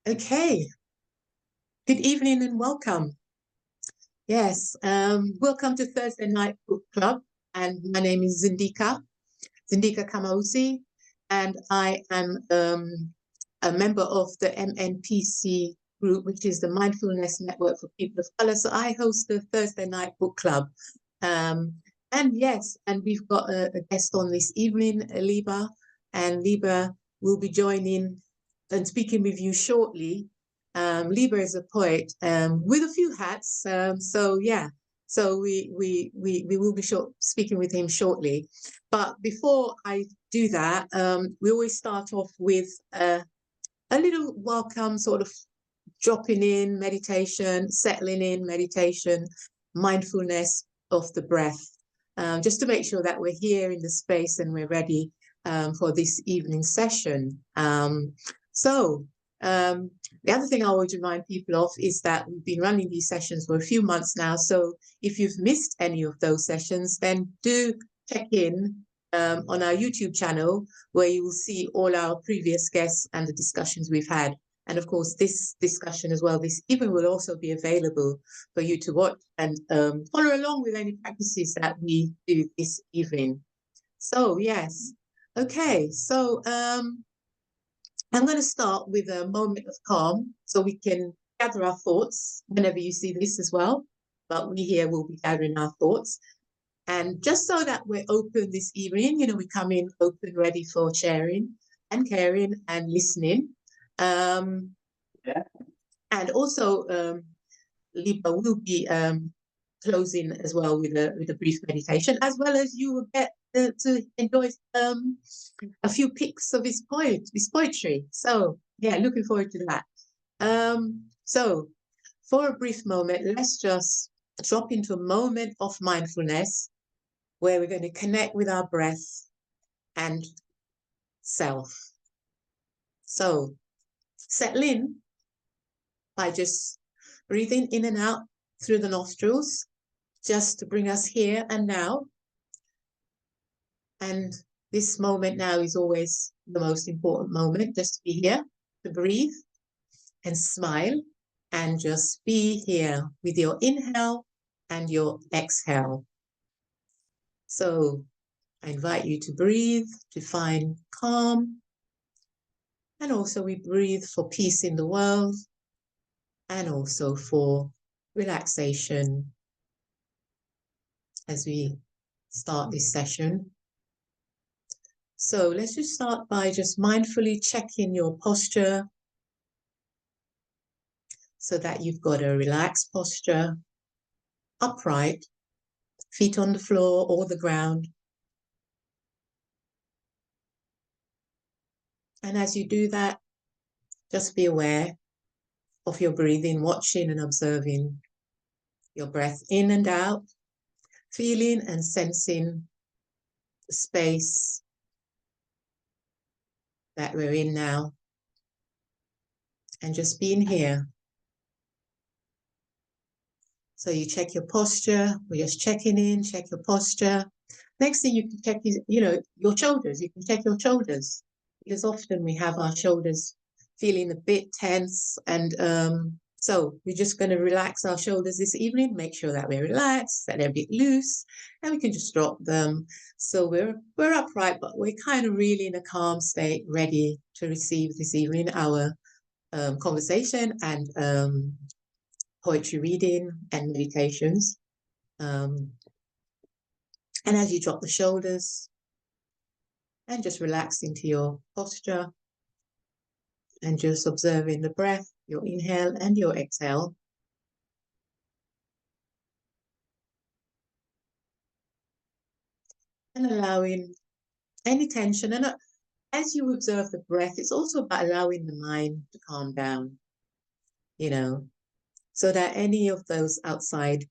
Okay, good evening and welcome. Yes, welcome to Thursday Night Book Club. And my name is Zindika Kamausi, and I am a member of the MNPC group, which is the Mindfulness Network for People of Color. So I host the Thursday Night Book Club. And yes, and we've got a guest on this evening, Liba, and Liba will be joining and speaking with you shortly. Liba is a poet with a few hats. So yeah, so we will be speaking with him shortly. But before I do that, we always start off with a little welcome, sort of dropping in meditation, settling in meditation, mindfulness of the breath, just to make sure that we're here in the space and we're ready for this evening session. The other thing I always remind people of is that we've been running these sessions for a few months now. So if you've missed any of those sessions, then do check in on our YouTube channel, where you will see all our previous guests and the discussions we've had. And of course, this discussion as well, this evening will also be available for you to watch and follow along with any practices that we do this evening. So yes, okay, so I'm going to start with a moment of calm so we can gather our thoughts whenever you see this as well. But we here will be gathering our thoughts. And just so that we're open this evening, we come in open, ready for sharing and caring and listening. Yeah. And also, Liba will be closing as well with a brief meditation, as well as you will get to enjoy a few picks of his poetry. So yeah, looking forward to that. So for a brief moment, let's just drop into a moment of mindfulness where we're going to connect with our breath and self. So settle in by just breathing in and out through the nostrils, just to bring us here and now. And this moment now is always the most important moment, just to be here, to breathe and smile and just be here with your inhale and your exhale. So I invite you to breathe, to find calm. And also we breathe for peace in the world and also for relaxation as we start this session. So let's just start by just mindfully checking your posture so that you've got a relaxed posture, upright, feet on the floor or the ground. And as you do that, just be aware of your breathing, watching and observing your breath in and out, feeling and sensing the space that we're in now, and just being here. So you check your posture, we're just checking in, check your posture. Next thing you can check is, your shoulders. You can check your shoulders, because often we have our shoulders feeling a bit tense. And so we're just going to relax our shoulders this evening, make sure that we're relaxed, that they're a bit loose, and we can just drop them. So we're upright, but we're kind of really in a calm state, ready to receive this evening our conversation and poetry reading and meditations. And as you drop the shoulders and just relax into your posture and just observing the breath, your inhale and your exhale. And allowing any tension. And as you observe the breath, it's also about allowing the mind to calm down, so that any of those outside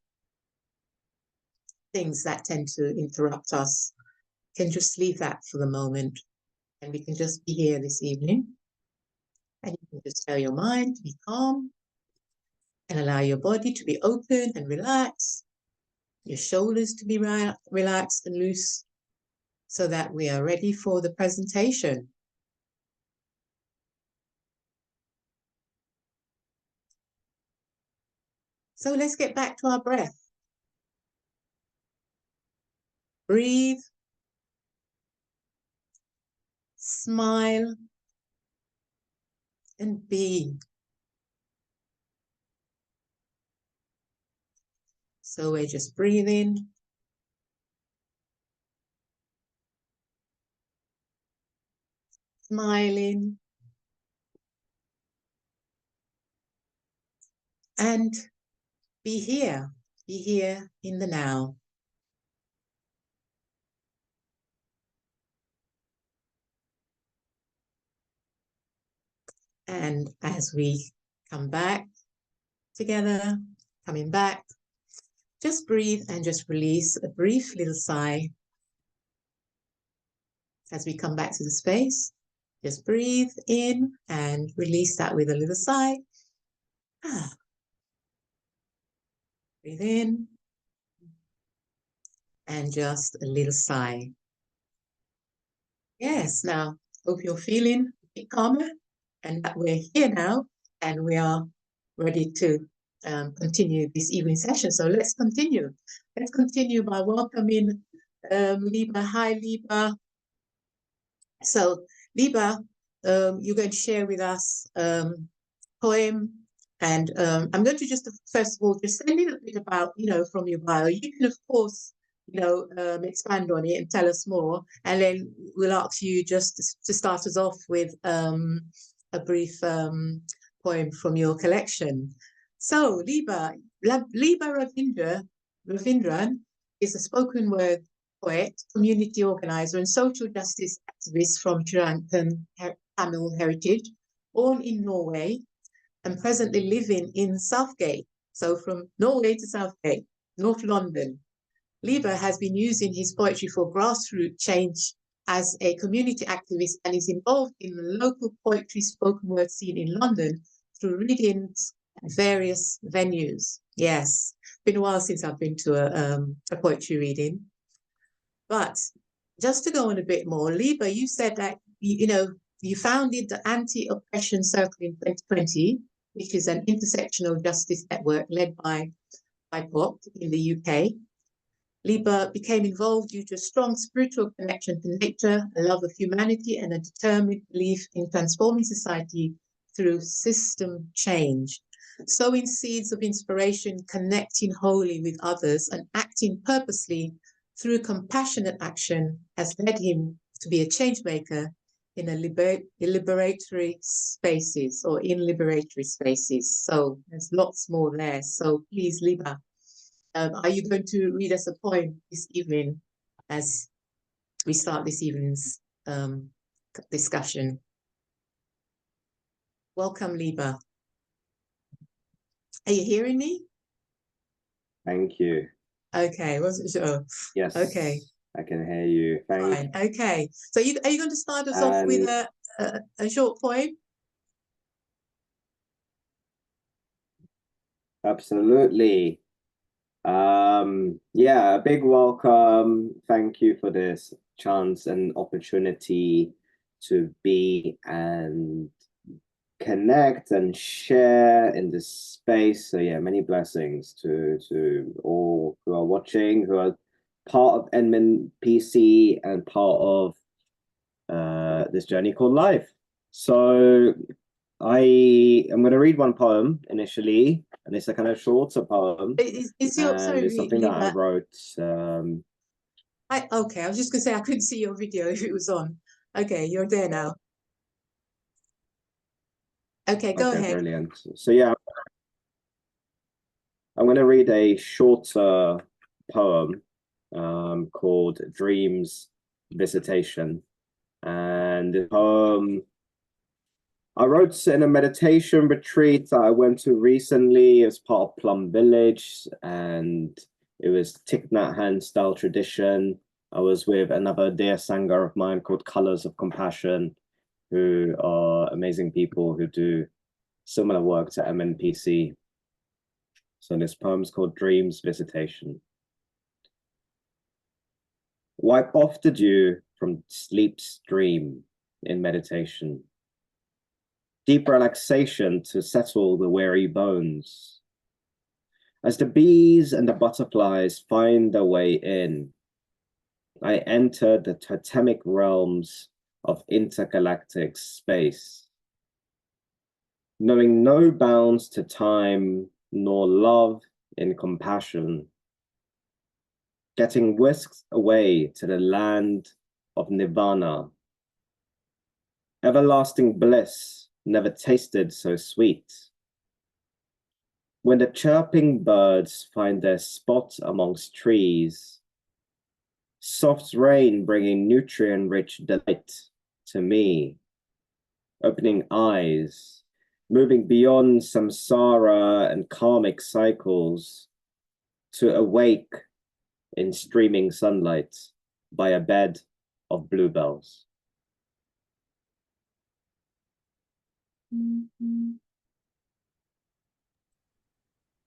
things that tend to interrupt us can just leave that for the moment. And we can just be here this evening. And you can just tell your mind to be calm and allow your body to be open and relaxed, your shoulders to be relaxed and loose, so that we are ready for the presentation. So let's get back to our breath. Breathe. Smile. And be. So we're just breathing. Smiling. And be here in the now. And as we come back together, coming back, just breathe and just release a brief little sigh. As we come back to the space, just breathe in and release that with a little sigh. Breathe in and just a little sigh. Yes, now hope you're feeling a bit calmer and that we're here now and we are ready to continue this evening session. So let's continue. Let's continue by welcoming Liba. Hi, Liba. So Liba, you're going to share with us poem, and I'm going to just first of all just say a little bit about, from your bio. You can of course, expand on it and tell us more, and then we'll ask you just to start us off with a brief poem from your collection. So Liba Ravindran is a spoken word poet, community organizer, and social justice activist from Sri Lankan Tamil heritage, born in Norway and presently living in Southgate. So from Norway to Southgate, North London. Liba has been using his poetry for grassroots change as a community activist and is involved in the local poetry spoken word scene in London through readings at various venues. Yes, been a while since I've been to a poetry reading. But just to go on a bit more, Liba, you said that, you founded the Anti-Oppression Circle in 2020, which is an intersectional justice network led by BIPOC in the UK. Liba became involved due to a strong spiritual connection to nature, a love of humanity, and a determined belief in transforming society through system change. Sowing seeds of inspiration, connecting wholly with others, and acting purposely through compassionate action has led him to be a change maker in liberatory spaces or in liberatory spaces. So there's lots more there. So please, Liba, are you going to read us a poem this evening as we start this evening's discussion? Welcome, Liba. Are you hearing me? Thank you. Okay, wasn't sure. Yes. Okay. I can hear you. Fine. Okay. So are you going to start us off with a short poem? Absolutely. Yeah, a big welcome. Thank you for this chance and opportunity to be and connect and share in this space. So yeah, many blessings to all who are watching, who are part of NMPC and part of this journey called life. So I am going to read one poem initially, and it's a kind of shorter poem. It's something that I wrote. Okay, I was just going to say I couldn't see your video if it was on. Okay, you're there now. Okay, go ahead. Brilliant. So yeah, I'm going to read a shorter poem called Dreams Visitation. And the poem I wrote in a meditation retreat that I went to recently as part of Plum Village, and it was Thich Nhat Hanh style tradition. I was with another dear Sangha of mine called Colors of Compassion, who are amazing people who do similar work to MNPC. So this poem is called Dreams Visitation. Wipe off the dew from sleep's dream in meditation. Deep relaxation to settle the weary bones. As the bees and the butterflies find their way in, I enter the totemic realms of intergalactic space, knowing no bounds to time nor love in compassion, getting whisked away to the land of nirvana. Everlasting bliss never tasted so sweet. When the chirping birds find their spot amongst trees, soft rain bringing nutrient-rich delight to me, opening eyes, moving beyond samsara and karmic cycles to awake in streaming sunlight by a bed of bluebells.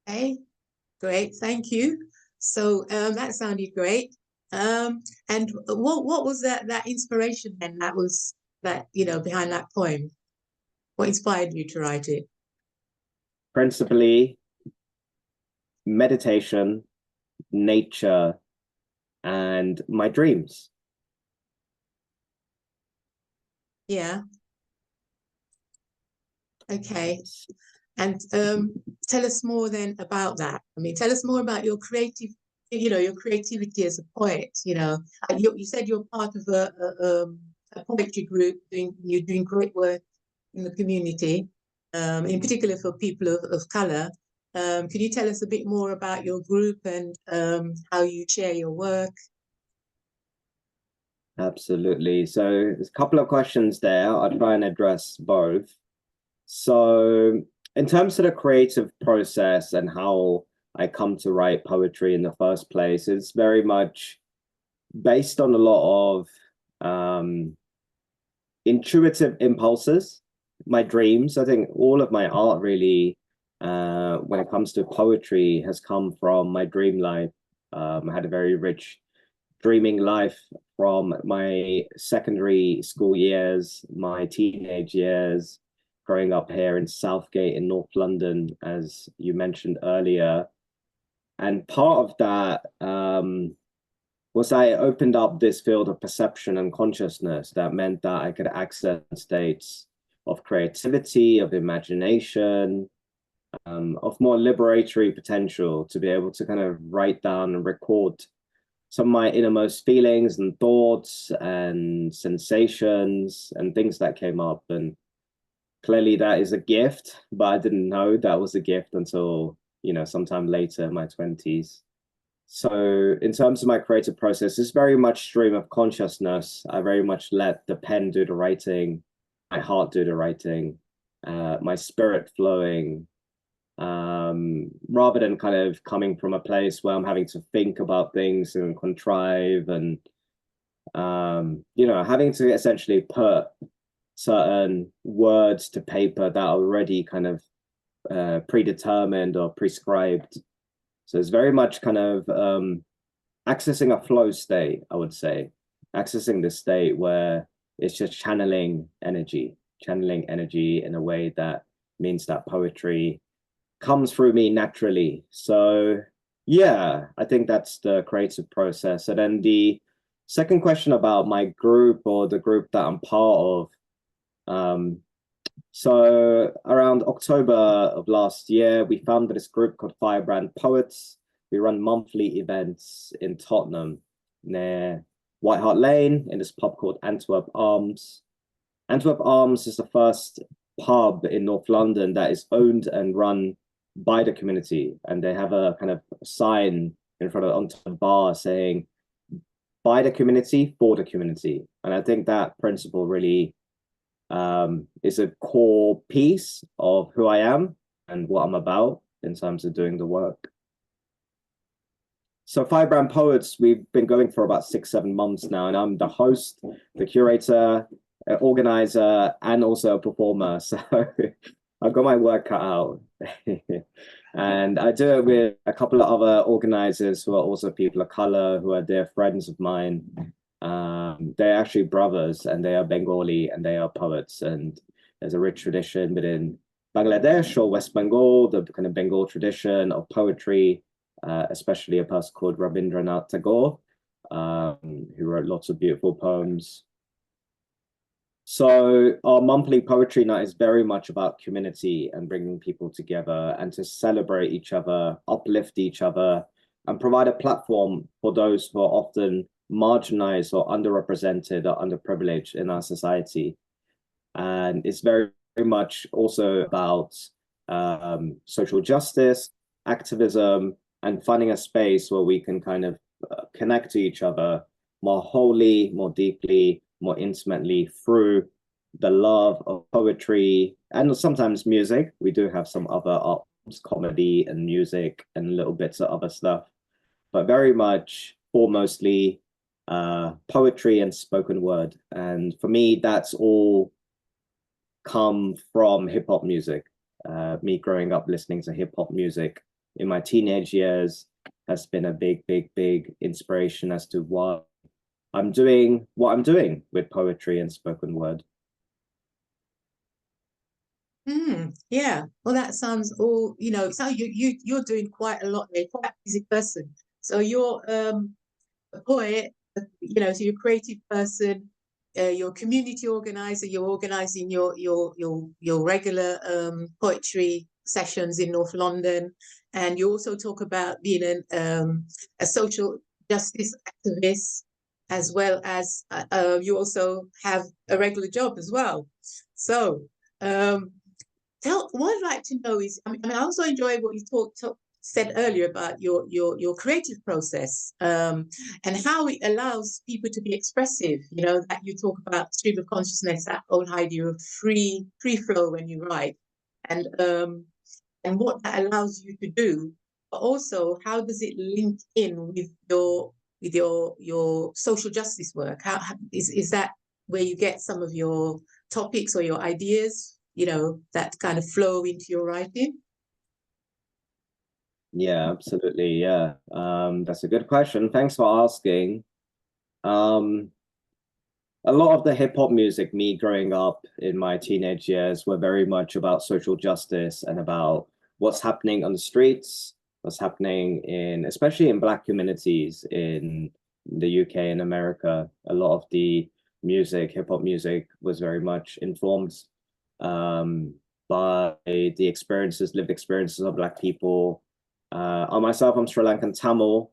Okay, great, thank you. So that sounded great. And what was that inspiration then that behind that poem? What inspired you to write it? Principally, meditation, nature, and my dreams. Yeah. Okay. And tell us more then about that. I mean, tell us more about your your creativity as a poet. You said you're part of a poetry group, you're doing great work in the community, in particular for people of color. Can you tell us a bit more about your group and how you share your work? Absolutely. So there's a couple of questions there. I'll try and address both. So in terms of the creative process and how I come to write poetry in the first place, it's very much based on a lot of intuitive impulses, my dreams. I think all of my art really, when it comes to poetry, has come from my dream life. I had a very rich dreaming life from my secondary school years, my teenage years, growing up here in Southgate in North London, as you mentioned earlier. And part of that was I opened up this field of perception and consciousness that meant that I could access states of creativity, of imagination, of more liberatory potential to be able to kind of write down and record some of my innermost feelings and thoughts and sensations and things that came up. And clearly that is a gift, but I didn't know that was a gift until, sometime later in my 20s. So in terms of my creative process, it's very much stream of consciousness. I very much let the pen do the writing, my heart do the writing, my spirit flowing, rather than kind of coming from a place where I'm having to think about things and contrive and, having to essentially put certain words to paper that are already kind of predetermined or prescribed. So it's very much kind of accessing a flow state, I would say, accessing this state where it's just channeling energy in a way that means that poetry comes through me naturally. So yeah, I think that's the creative process. And then the second question about my group or the group that I'm part of. So around October of last year, we founded this group called Firebrand Poets. We run monthly events in Tottenham near White Hart Lane in this pub called Antwerp Arms. Antwerp Arms is the first pub in North London that is owned and run by the community. And they have a kind of sign in front of onto the bar saying, by the community, for the community. And I think that principle really is a core piece of who I am and what I'm about in terms of doing the work. So Firebrand Poets, we've been going for about 6-7 months now, and I'm the host, the curator, organizer, and also a performer. So I've got my work cut out. And I do it with a couple of other organizers who are also people of color, who are dear friends of mine. They're actually brothers, and they are Bengali, and they are poets, and there's a rich tradition within Bangladesh or West Bengal, the kind of Bengal tradition of poetry, especially a person called Rabindranath Tagore, who wrote lots of beautiful poems. So our monthly poetry night is very much about community and bringing people together and to celebrate each other, uplift each other, and provide a platform for those who are often marginalized or underrepresented or underprivileged in our society. And it's very, very much also about social justice, activism, and finding a space where we can kind of connect to each other more wholly, more deeply, more intimately through the love of poetry and sometimes music. We do have some other arts, comedy and music and little bits of other stuff, but very much foremostly poetry and spoken word. And for me, that's all come from hip hop music. Me growing up listening to hip hop music in my teenage years has been a big, big, big inspiration as to why I'm doing what I'm doing with poetry and spoken word. Yeah, well, that sounds all, so you're doing quite a lot there, quite a busy person. So you're a poet, so you're a creative person, you're a community organizer, you're organizing your regular poetry sessions in North London, and you also talk about being a social justice activist, as well as you also have a regular job as well. So what I'd like to know is, I also enjoy what you said earlier about your creative process, and how it allows people to be expressive. That you talk about stream of consciousness, that whole idea of free flow when you write, and what that allows you to do. But also, how does it link in with your social justice work? How is that where you get some of your topics or your ideas, that kind of flow into your writing? Yeah, absolutely. Yeah. That's a good question. Thanks for asking. A lot of the hip hop music, me growing up in my teenage years, were very much about social justice and about what's happening on the streets, what's happening especially in Black communities in the UK and America. A lot of the music, hip hop music, was very much informed by the lived experiences of Black people. Myself, I'm Sri Lankan Tamil.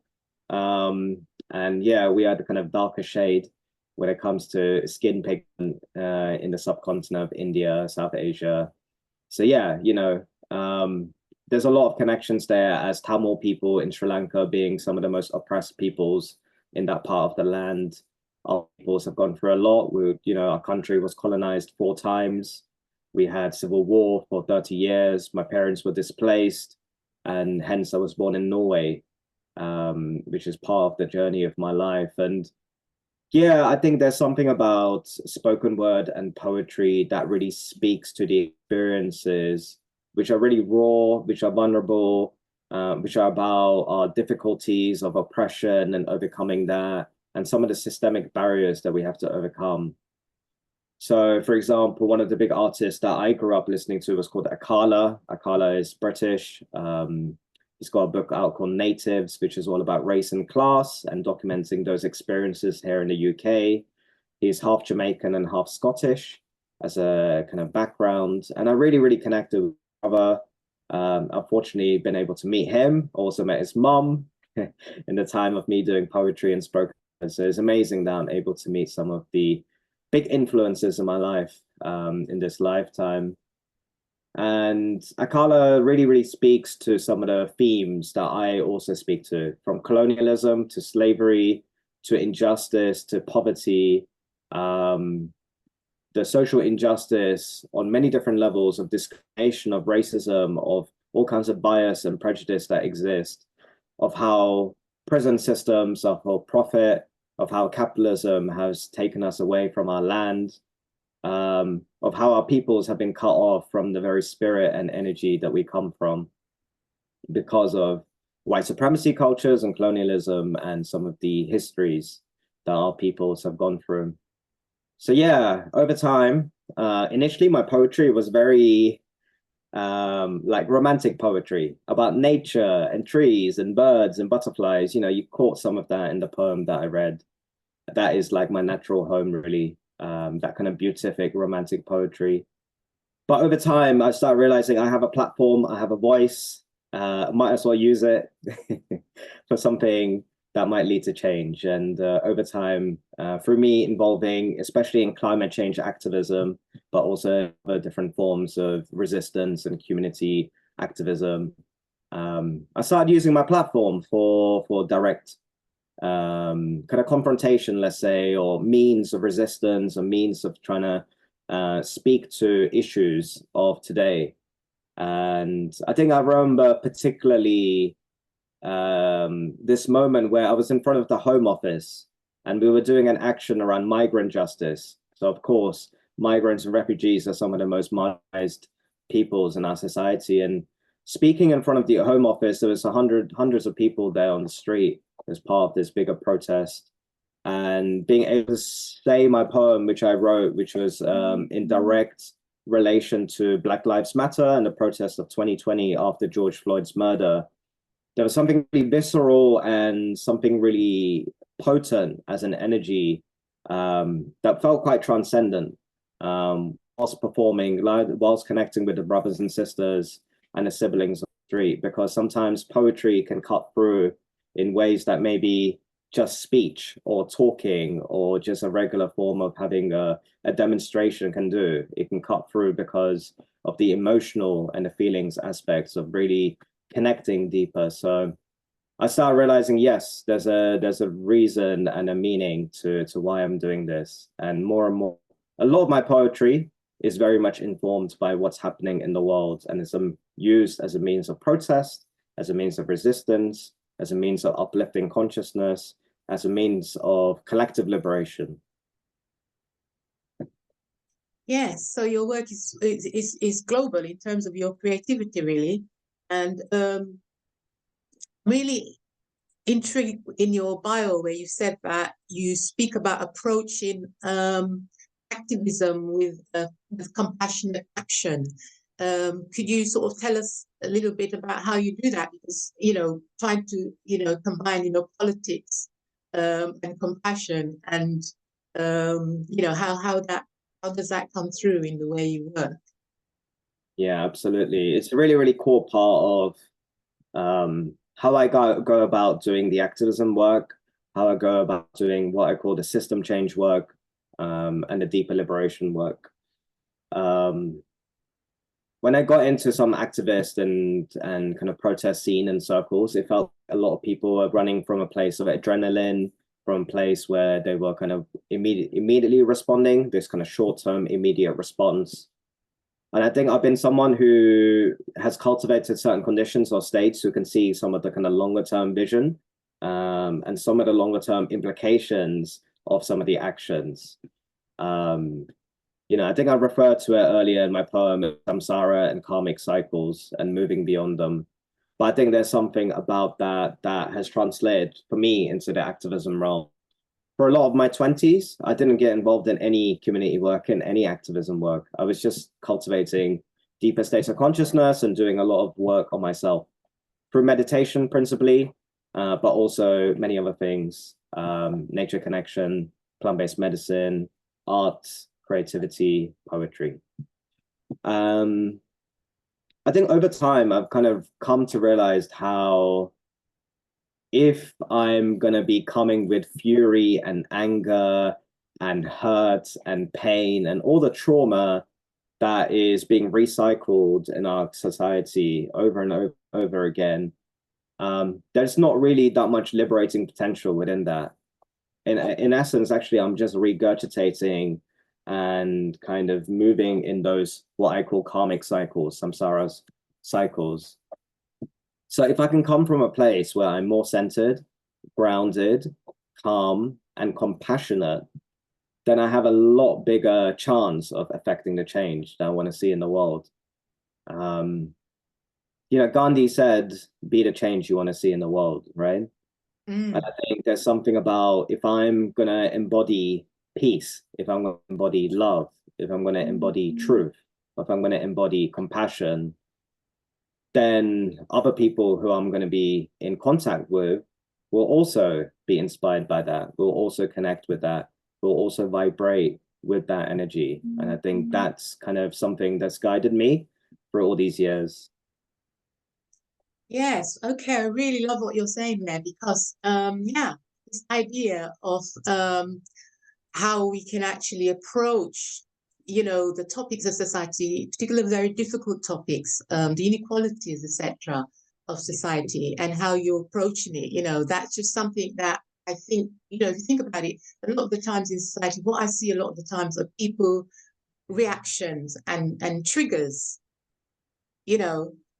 And yeah, we are the kind of darker shade when it comes to skin pigment in the subcontinent of India, South Asia. So yeah, there's a lot of connections there, as Tamil people in Sri Lanka being some of the most oppressed peoples in that part of the land. Our peoples have gone through a lot. Our country was colonized 4 times. We had civil war for 30 years. My parents were displaced, and hence I was born in Norway, which is part of the journey of my life. And yeah, I think there's something about spoken word and poetry that really speaks to the experiences, which are really raw, which are vulnerable, which are about our difficulties of oppression and overcoming that, and some of the systemic barriers that we have to overcome. So, for example, one of the big artists that I grew up listening to was called Akala. Akala is British. He's got a book out called Natives, which is all about race and class and documenting those experiences here in the UK. He's half Jamaican and half Scottish as a kind of background. And I really, really connected with his brother. I've fortunately been able to meet him, also met his mum in the time of me doing poetry and spoken. So it's amazing that I'm able to meet some of the big influences in my life in this lifetime. And Akala really, really speaks to some of the themes that I also speak to, from colonialism to slavery, to injustice, to poverty, the social injustice on many different levels of discrimination, of racism, of all kinds of bias and prejudice that exist, of how prison systems are for profit, of how capitalism has taken us away from our land, of how our peoples have been cut off from the very spirit and energy that we come from because of white supremacy cultures and colonialism and some of the histories that our peoples have gone through. So yeah, over time, initially my poetry was very like romantic poetry about nature and trees and birds and butterflies. You know, you caught some of that in the poem that I read. That is like my natural home, really. That kind of beatific romantic poetry. But over time, I started realizing I have a platform, I have a voice, might as well use it for something that might lead to change. And over time, through me involving, especially in climate change activism, but also other different forms of resistance and community activism, I started using my platform for direct kind of confrontation, let's say, or means of resistance, or means of trying to speak to issues of today. And I think I remember particularly this moment where I was in front of the Home Office and we were doing an action around migrant justice. So of course, migrants and refugees are some of the most marginalized peoples in our society. And speaking in front of the Home Office, there was hundreds of people there on the street as part of this bigger protest. And being able to say my poem, which I wrote, which was in direct relation to Black Lives Matter and the protests of 2020 after George Floyd's murder, there was something really visceral and something really potent as an energy that felt quite transcendent whilst performing, whilst connecting with the brothers and sisters and the siblings on the street, because sometimes poetry can cut through in ways that maybe just speech or talking or just a regular form of having a demonstration can do. It can cut through because of the emotional and the feelings aspects of really connecting deeper. So I started realizing, yes, there's a reason and a meaning to why I'm doing this. And more, a lot of my poetry is very much informed by what's happening in the world, and it's used as a means of protest, as a means of resistance, as a means of uplifting consciousness, as a means of collective liberation. Yes, so your work is global in terms of your creativity, really. And really intrigued in your bio where you said that you speak about approaching activism with compassionate action. Could you sort of tell us a little bit about how you do that? Because, you know, trying to, you know, combine, you know, politics and compassion, and, you know, how does that come through in the way you work? Yeah, absolutely. It's a really, really core part of how I go about doing the activism work, how I go about doing what I call the system change work, and the deeper liberation work. When I got into some activist and kind of protest scene and circles, it felt a lot of people were running from a place of adrenaline, from a place where they were kind of immediately responding, this kind of short-term immediate response. And I think I've been someone who has cultivated certain conditions or states who can see some of the kind of longer term vision and some of the longer term implications of some of the actions. You know, I think I referred to it earlier in my poem, samsara and karmic cycles and moving beyond them. But I think there's something about that has translated for me into the activism realm. For a lot of my 20s, I didn't get involved in any community work, in any activism work. I was just cultivating deeper states of consciousness and doing a lot of work on myself through meditation principally, but also many other things, nature connection, plant-based medicine, art, creativity, poetry. I think over time, I've kind of come to realize how if I'm going to be coming with fury and anger and hurt and pain and all the trauma that is being recycled in our society over and over again, there's not really that much liberating potential within that. In essence, actually, I'm just regurgitating and kind of moving in those, what I call karmic cycles, samsara cycles. So if I can come from a place where I'm more centered, grounded, calm, and compassionate, then I have a lot bigger chance of affecting the change that I want to see in the world. You know, Gandhi said, be the change you want to see in the world, right? And I think there's something about, if I'm going to embody peace, if I'm going to embody love, if I'm going to embody truth, if I'm going to embody compassion, then other people who I'm going to be in contact with will also be inspired by that, will also connect with that, will also vibrate with that energy. And I think that's kind of something that's guided me for all these years. Yes, okay, I really love what you're saying there, because yeah, this idea of how we can actually approach, the topics of society, particularly very difficult topics, the inequalities, etc., of society, and how you're approaching it. That's just something that I think, if you think about it, a lot of the times in society, what I see a lot of the times are people reactions and triggers,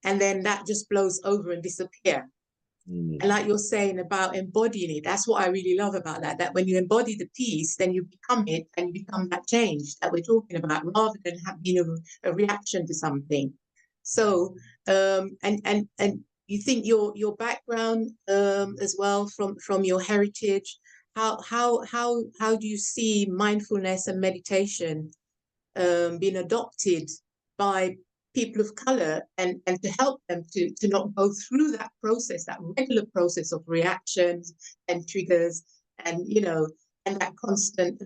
and then that just blows over and disappear. And like you're saying about embodying it, that's what I really love about that when you embody the piece, then you become it, and you become that change that we're talking about, rather than being a reaction to something. So, and you think your background as well, from your heritage, how do you see mindfulness and meditation being adopted by people of color, and to help them to not go through that process, that regular process of reactions and triggers, and and that constant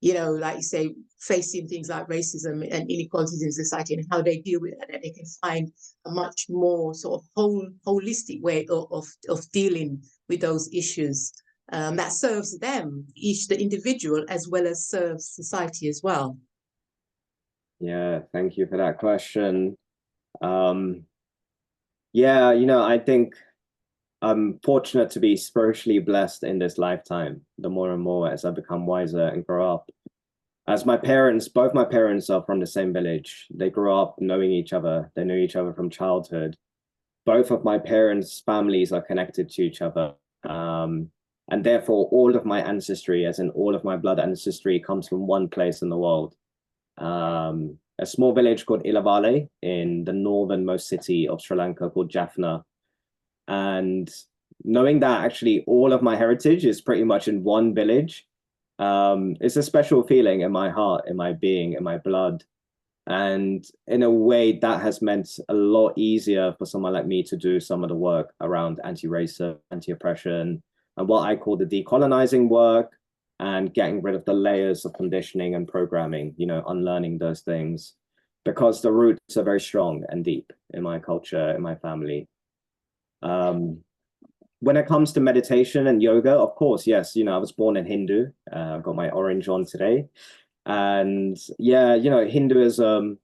like you say, facing things like racism and inequalities in society, and how they deal with it, and they can find a much more sort of holistic way of dealing with those issues that serves them, each the individual, as well as serves society as well. Yeah, thank you for that question. Yeah, I think I'm fortunate to be spiritually blessed in this lifetime, the more and more as I become wiser and grow up. As both my parents are from the same village. They grew up knowing each other. They knew each other from childhood. Both of my parents' families are connected to each other. And therefore, all of my ancestry, as in all of my blood ancestry, comes from one place in the world. A small village called Ilavale in the northernmost city of Sri Lanka called Jaffna. And knowing that actually all of my heritage is pretty much in one village, it's a special feeling in my heart, in my being, in my blood. And in a way, that has meant a lot easier for someone like me to do some of the work around anti-racism, anti-oppression, and what I call the decolonizing work, and getting rid of the layers of conditioning and programming, unlearning those things, because the roots are very strong and deep in my culture, in my family. When it comes to meditation and yoga, of course, yes, I was born in Hindu. I've got my orange on today. And yeah, Hinduism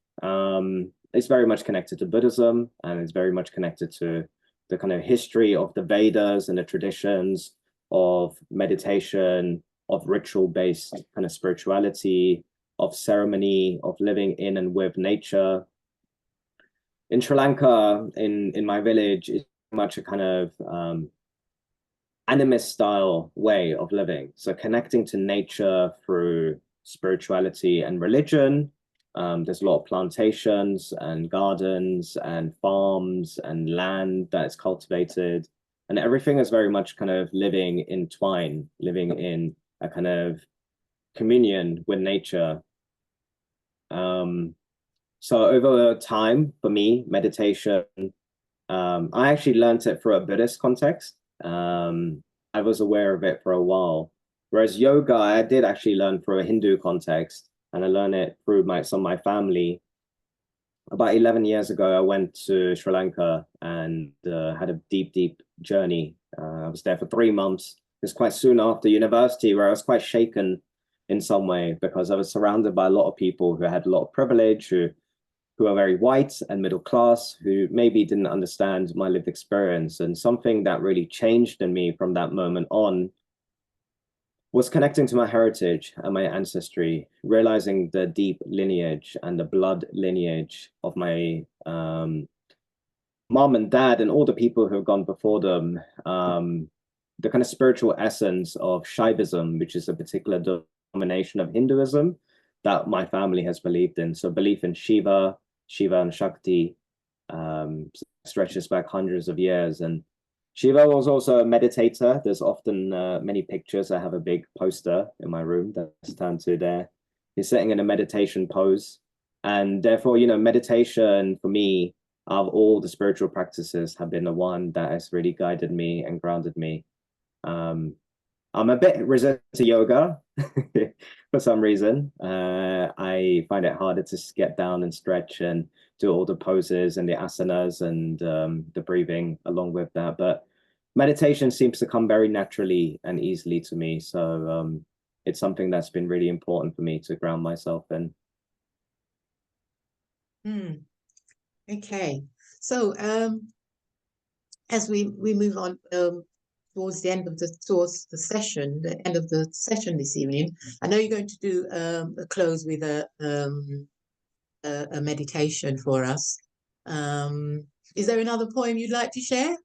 is very much connected to Buddhism, and it's very much connected to the kind of history of the Vedas and the traditions of meditation, of ritual-based kind of spirituality, of ceremony, of living in and with nature. In Sri Lanka, in my village, it's much a kind of animist style way of living. So connecting to nature through spirituality and religion. There's a lot of plantations and gardens and farms and land that is cultivated. And everything is very much kind of living entwined, living in a kind of communion with nature. So over time, for me, meditation, I actually learned it through a Buddhist context. I was aware of it for a while. Whereas yoga, I did actually learn through a Hindu context, and I learned it through some of my family. About 11 years ago, I went to Sri Lanka and had a deep journey. I was there for 3 months. It was quite soon after university, where I was quite shaken in some way, because I was surrounded by a lot of people who had a lot of privilege, who are very white and middle class, who maybe didn't understand my lived experience. And something that really changed in me from that moment on was connecting to my heritage and my ancestry, realizing the deep lineage and the blood lineage of my mom and dad and all the people who have gone before them, the kind of spiritual essence of Shaivism, which is a particular denomination of Hinduism that my family has believed in. So belief in Shiva and Shakti stretches back hundreds of years. And Shiva was also a meditator. There's often many pictures. I have a big poster in my room that's turned to there. He's sitting in a meditation pose. And therefore, meditation for me of all the spiritual practices, have been the one that has really guided me and grounded me. I'm a bit resistant to yoga for some reason. I find it harder to get down and stretch and do all the poses and the asanas and the breathing along with that. But meditation seems to come very naturally and easily to me. So it's something that's been really important for me to ground myself in. Okay. So as we move on towards the end of the session, the end of the session this evening, I know you're going to do a close with a meditation for us. Is there another poem you'd like to share?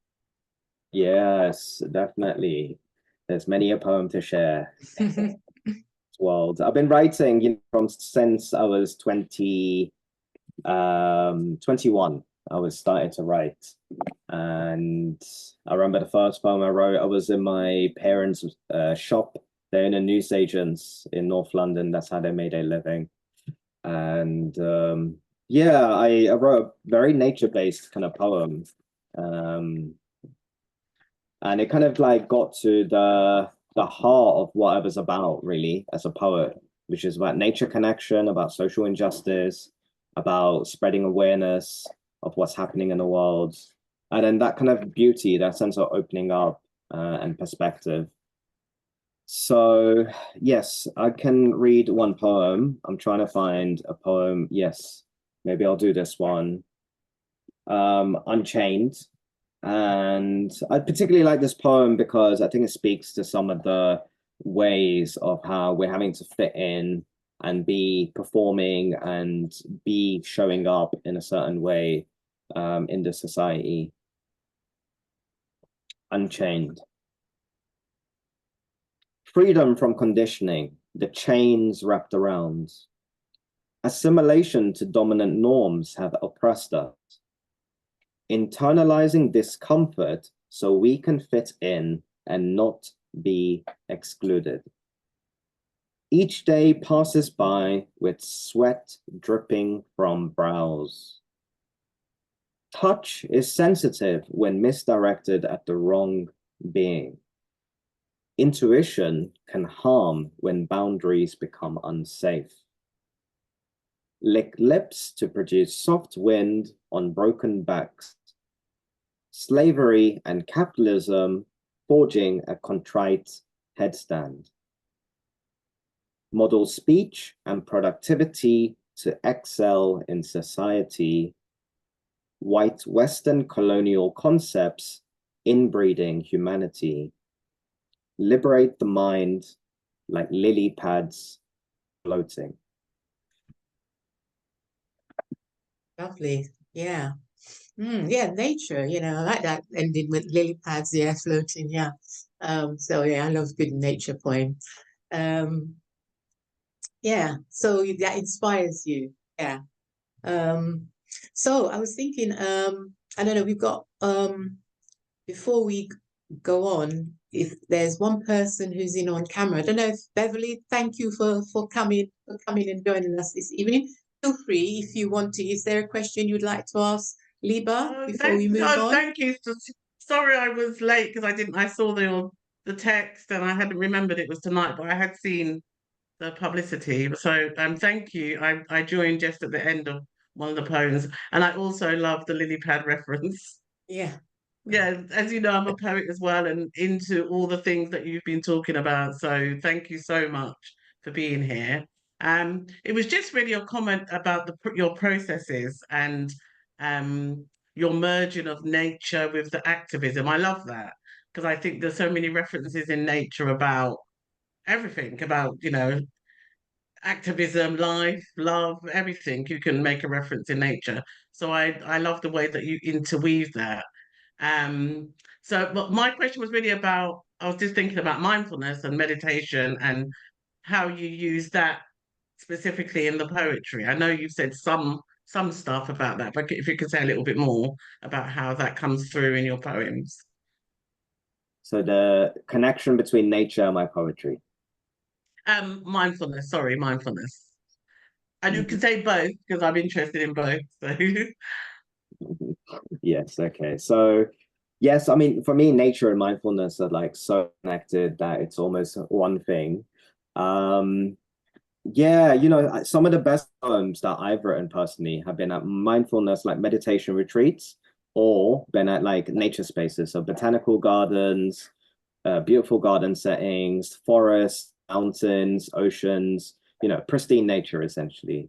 Yes, definitely. There's many a poem to share. World. I've been writing, from since I was 21. I was starting to write, and I remember the first poem I wrote. I was in my parents' shop. They're in a newsagents in North London. That's how they made a living. And yeah, I wrote a very nature-based kind of poem, and it kind of like got to the heart of what I was about, really, as a poet, which is about nature connection, about social injustice, about spreading awareness of what's happening in the world. And then that kind of beauty, that sense of opening up and perspective. So, yes, I can read one poem. I'm trying to find a poem. Yes, maybe I'll do this one. Unchained. And I particularly like this poem because I think it speaks to some of the ways of how we're having to fit in and be performing and be showing up in a certain way in the society. Unchained. Freedom from conditioning, the chains wrapped around. Assimilation to dominant norms have oppressed us. Internalizing discomfort so we can fit in and not be excluded. Each day passes by with sweat dripping from brows. Touch is sensitive when misdirected at the wrong being. Intuition can harm when boundaries become unsafe. Lick lips to produce soft wind on broken backs. Slavery and capitalism forging a contrite headstand. Model speech and productivity to excel in society. White Western colonial concepts inbreeding humanity. Liberate the mind like lily pads floating. Lovely. Yeah. Yeah, nature, I like that ending with lily pads, yeah, floating, yeah. So yeah, I love good nature poem. Yeah, so that inspires you. Yeah. So I was thinking, I don't know, we've got before we go on, if there's one person who's in on camera, I don't know if Beverly, thank you for coming and joining us this evening. Feel free if you want to. Is there a question you'd like to ask Liba before we move on? Thank you. Sorry I was late because I saw the text and I hadn't remembered it was tonight, but I had seen the publicity. So thank you. I joined just at the end of one of the poems, and I also love the lily pad reference. Yeah. Yeah, as you know, I'm a poet as well and into all the things that you've been talking about. So thank you so much for being here. It was just really a comment about your processes and your merging of nature with the activism. I love that because I think there's so many references in nature about everything, about, activism, life, love, everything. You can make a reference in nature. So I love the way that you interweave that. But my question was really about, I was just thinking about mindfulness and meditation and how you use that specifically in the poetry. I know you've said some stuff about that, but if you could say a little bit more about how that comes through in your poems. So the connection between nature and my poetry. Mindfulness, sorry, mindfulness. And you can say both because I'm interested in both. So Yes, okay. So yes, I mean, for me, nature and mindfulness are like so connected that it's almost one thing. Yeah, you know, some of the best poems that I've written personally have been at mindfulness, like meditation retreats, or been at like nature spaces, so botanical gardens, beautiful garden settings, forests, mountains, oceans, you know, pristine nature essentially.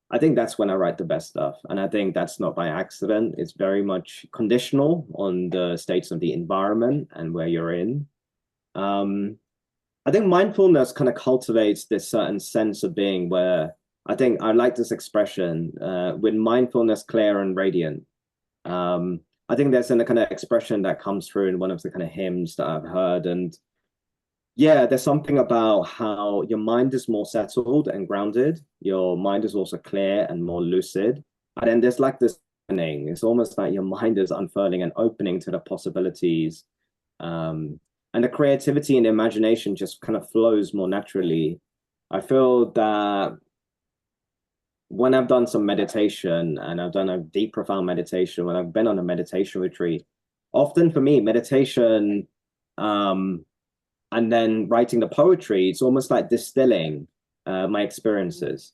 I think that's when I write the best stuff. And I think that's not by accident. It's very much conditional on the states of the environment and where you're in. Um, I think mindfulness kind of cultivates this certain sense of being where I think I like this expression, with mindfulness clear and radiant. I think there's a kind of expression that comes through in one of the kind of hymns that I've heard. And yeah, there's something about how your mind is more settled and grounded. Your mind is also clear and more lucid. And then there's like this opening. It's almost like your mind is unfurling and opening to the possibilities. And the creativity and the imagination just kind of flows more naturally. I feel that when I've done some meditation and I've done a deep, profound meditation, when I've been on a meditation retreat, often for me, meditation, and then writing the poetry, it's almost like distilling my experiences.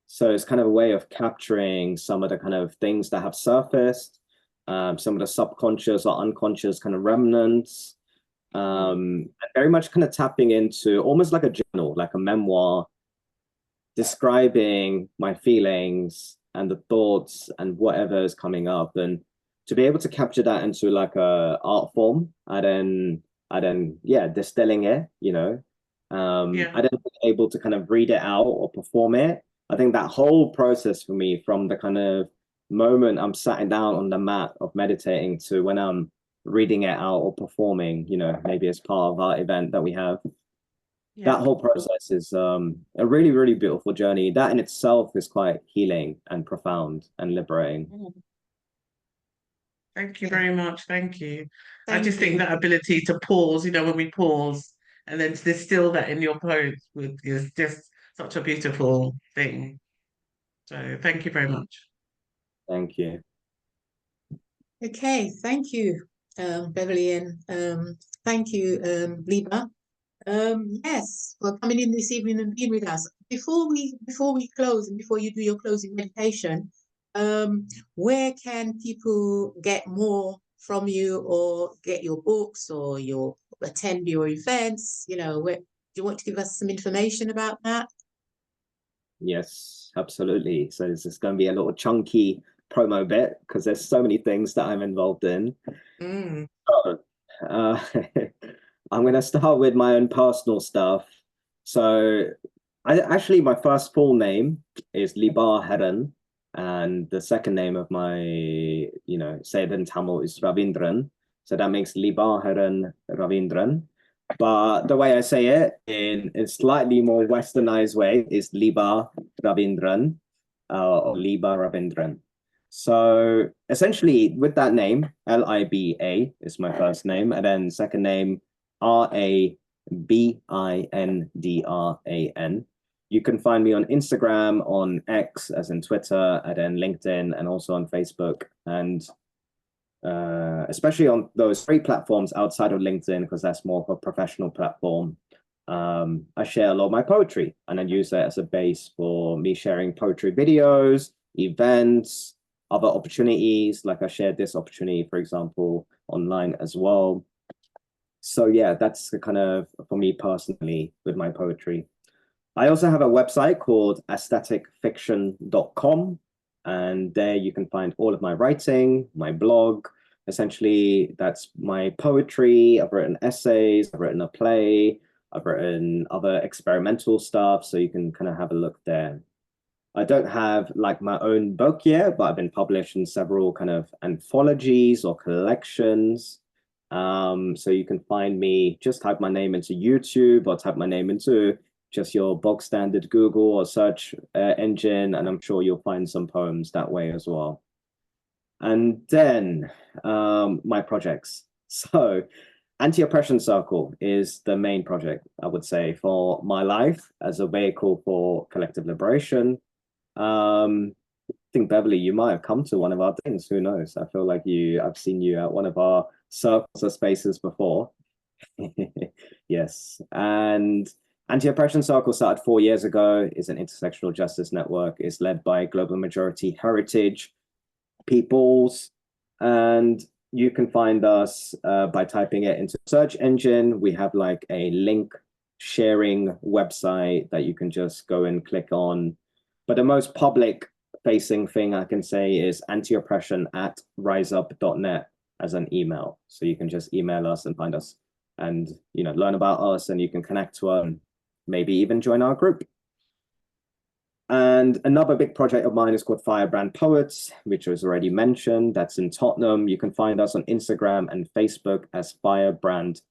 So it's kind of a way of capturing some of the kind of things that have surfaced, some of the subconscious or unconscious kind of remnants, and very much kind of tapping into almost like a journal, like a memoir, describing my feelings and the thoughts and whatever is coming up, and to be able to capture that into like a art form, and then yeah, distilling it, you know. I then able to kind of read it out or perform it. I think that whole process for me, from the kind of moment I'm sitting down on the mat of meditating to when I'm reading it out or performing, you know, maybe as part of our event that we have, that whole process is a really, really beautiful journey. That in itself is quite healing and profound and liberating. Thank you very much. Thank you. I just think that ability to pause, you know, when we pause and then to distill that in your post is just such a beautiful thing. So thank you very much. Thank you. Okay, thank you, Beverly, and thank you, Liba. Yes, for coming in this evening and being with us. Before we close and before you do your closing meditation, where can people get more from you, or get your books, or attend your events? You know, do you want to give us some information about that? Yes, absolutely. So this is going to be a little chunky promo bit because there's so many things that I'm involved in. So, I'm going to start with my own personal stuff. So my first full name is Liba Ravindran, and the second name of my, you know, said in Tamil is Ravindran. So that makes Liba Ravindran. But the way I say it in a slightly more westernized way is Liba Ravindran, or Liba Ravindran. So essentially, with that name, Liba is my first name, and then second name, Ravindran. You can find me on Instagram, on X, as in Twitter, and then LinkedIn, and also on Facebook. And especially on those free platforms outside of LinkedIn, because that's more of a professional platform. I share a lot of my poetry, and I use that as a base for me sharing poetry videos, events, other opportunities. Like I shared this opportunity, for example, online as well. So yeah, that's the kind of, for me personally, with my poetry. I also have a website called aestheticfiction.com, and there you can find all of my writing, my blog. Essentially, that's my poetry. I've written essays, I've written a play, I've written other experimental stuff, so you can kind of have a look there. I don't have like my own book yet, but I've been published in several kind of anthologies or collections. So you can find me, just type my name into YouTube or type my name into just your bog standard Google or search engine, and I'm sure you'll find some poems that way as well. And then my projects. So Anti-Oppression Circle is the main project, I would say, for my life as a vehicle for collective liberation. think, Beverly, you might have come to one of our things. Who knows? I feel like I've seen you at one of our circles or spaces before. Yes. And Anti-Oppression Circle started 4 years ago. It's an intersectional justice network. It's led by global majority heritage peoples. And you can find us by typing it into search engine. We have like a link sharing website that you can just go and click on. But the most public facing thing I can say is antioppression@riseup.net as an email. So you can just email us and find us and, you know, learn about us, and you can connect to us and maybe even join our group. And another big project of mine is called Firebrand Poets, which was already mentioned. That's in Tottenham. You can find us on Instagram and Facebook as Firebrand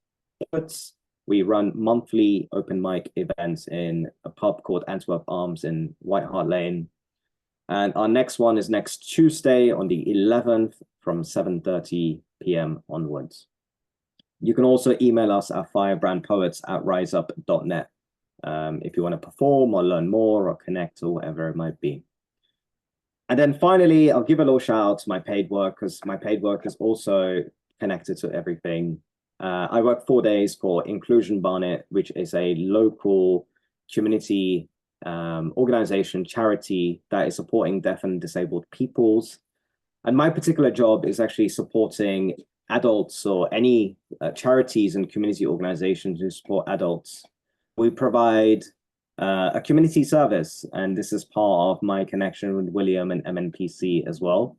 Poets. We run monthly open mic events in a pub called Antwerp Arms in White Hart Lane. And our next one is next Tuesday on the 11th from 7:30 p.m. onwards. You can also email us at firebrandpoets@riseup.net if you want to perform or learn more or connect or whatever it might be. And then finally, I'll give a little shout out to my paid work, because my paid work is also connected to everything. I work 4 days for Inclusion Barnet, which is a local community organization, charity that is supporting deaf and disabled peoples. And my particular job is actually supporting adults or any charities and community organizations who support adults. We provide a community service, and this is part of my connection with William and MNPC as well.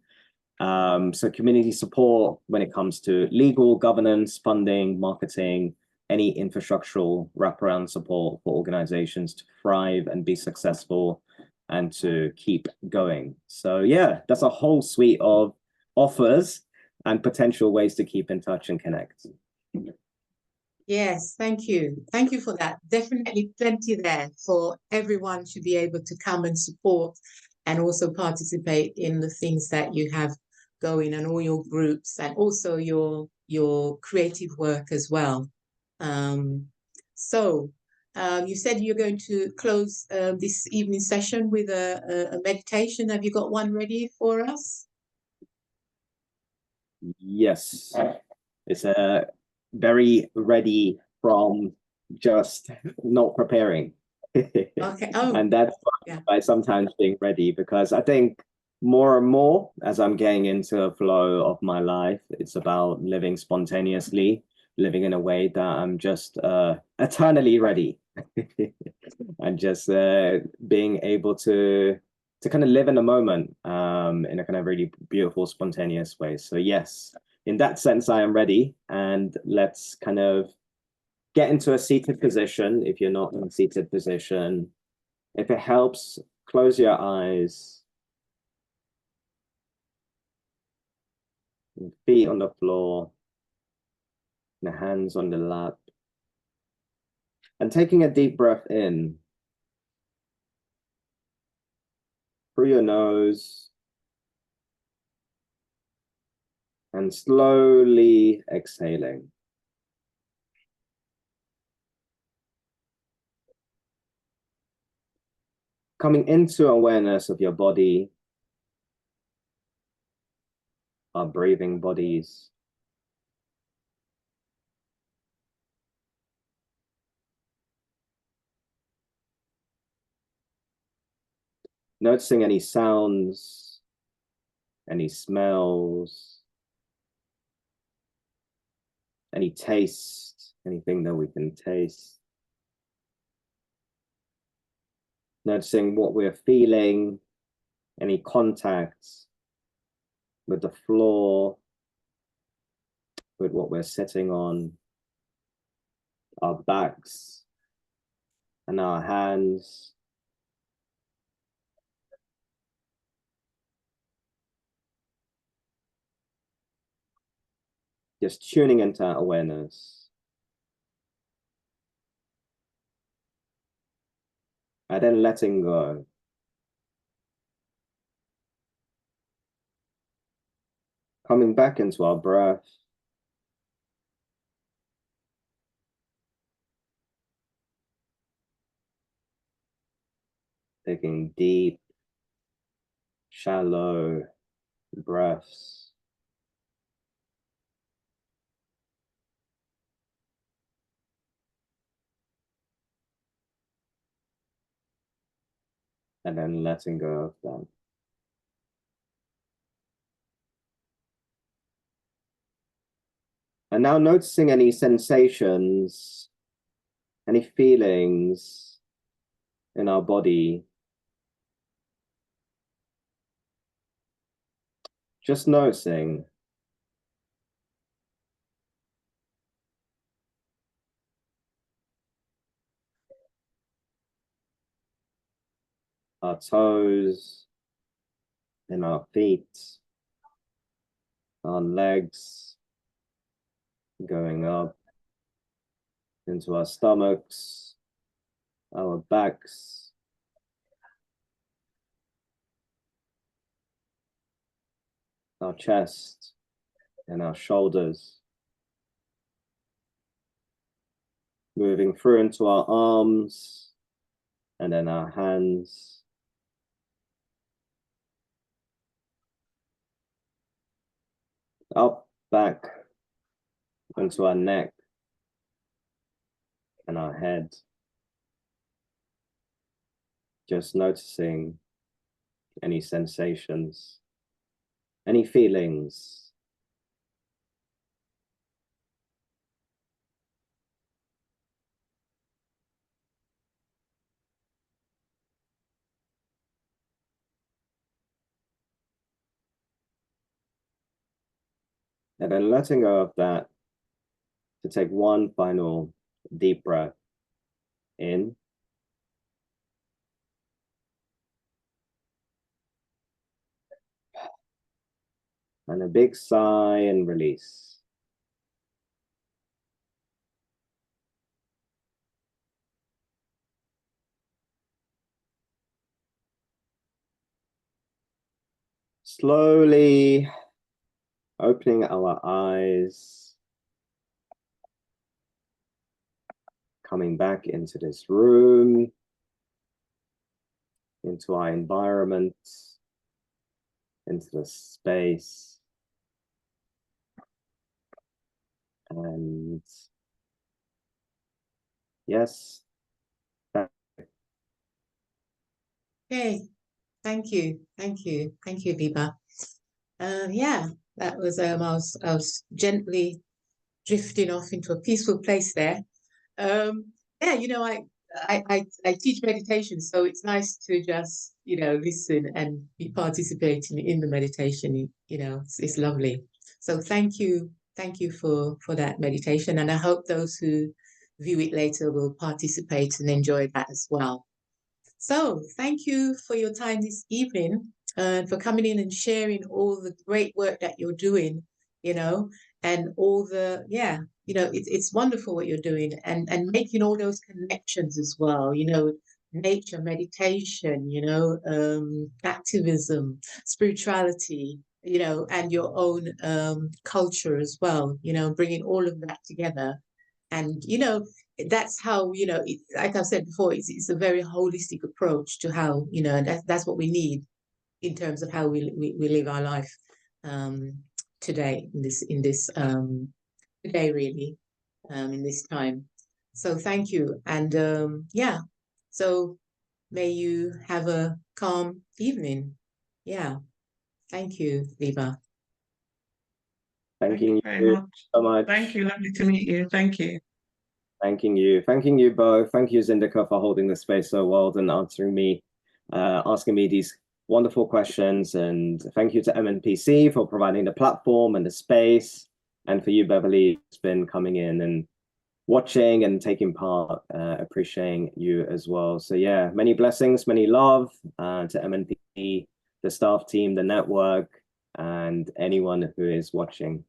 So community support when it comes to legal, governance, funding, marketing, any infrastructural wraparound support for organizations to thrive and be successful and to keep going. So yeah, that's a whole suite of offers and potential ways to keep in touch and connect. Yes, thank you. Thank you for that. Definitely plenty there for everyone to be able to come and support and also participate in the things that you have going and all your groups, and also your creative work as well. You said you're going to close this evening session with a meditation. Have you got one ready for us? Yes, it's very ready from just not preparing. Okay. Oh, and that's by sometimes being ready, because I think more and more as I'm getting into a flow of my life, it's about living spontaneously, living in a way that I'm just eternally ready and just being able to kind of live in a moment in a kind of really beautiful, spontaneous way. So yes, in that sense, I am ready. And let's kind of get into a seated position. If you're not in a seated position, if it helps, close your eyes. Feet on the floor, the hands on the lap. And taking a deep breath in through your nose and slowly exhaling. Coming into awareness of your body, our breathing bodies. Noticing any sounds, any smells, any taste, anything that we can taste. Noticing what we're feeling, any contacts with the floor, with what we're sitting on, our backs and our hands. Just tuning into our awareness. And then letting go. Coming back into our breath. Taking deep, shallow breaths. And then letting go of them. And now noticing any sensations, any feelings in our body. Just noticing. Our toes, in our feet, our legs, going up into our stomachs, our backs, our chest, and our shoulders. Moving through into our arms, and then our hands. Up, back, into our neck and our head. Just noticing any sensations, any feelings. And then letting go of that to take one final deep breath in. And a big sigh and release. Slowly opening our eyes, coming back into this room, into our environment, into the space. And yes. Okay, thank you, Liba. Yeah, that was I was gently drifting off into a peaceful place there. Yeah, you know, I teach meditation, so it's nice to just, you know, listen and be participating in the meditation. You know, it's lovely. So thank you for that meditation, and I hope those who view it later will participate and enjoy that as well. So thank you for your time this evening and for coming in and sharing all the great work that you're doing, you know, and all the, yeah, you know, it's wonderful what you're doing and making all those connections as well, you know, nature, meditation, you know, activism, spirituality, you know, and your own culture as well, you know, bringing all of that together. And, you know, that's how, you know, like I've said before, it's a very holistic approach to how, you know, that's what we need in terms of how we live our life today, today really, in this time. So thank you. And yeah, so may you have a calm evening. Yeah. Thank you, Liba. Thank you very much. So much. Thank you. Lovely to meet you. Thank you. Thanking you both. Thank you, Zindika, for holding the space so well and answering me, asking me these wonderful questions. And thank you to MNPC for providing the platform and the space. And for you, Beverly, who's been coming in and watching and taking part, appreciating you as well. So yeah, many blessings, many love to MNPC, the staff team, the network, and anyone who is watching.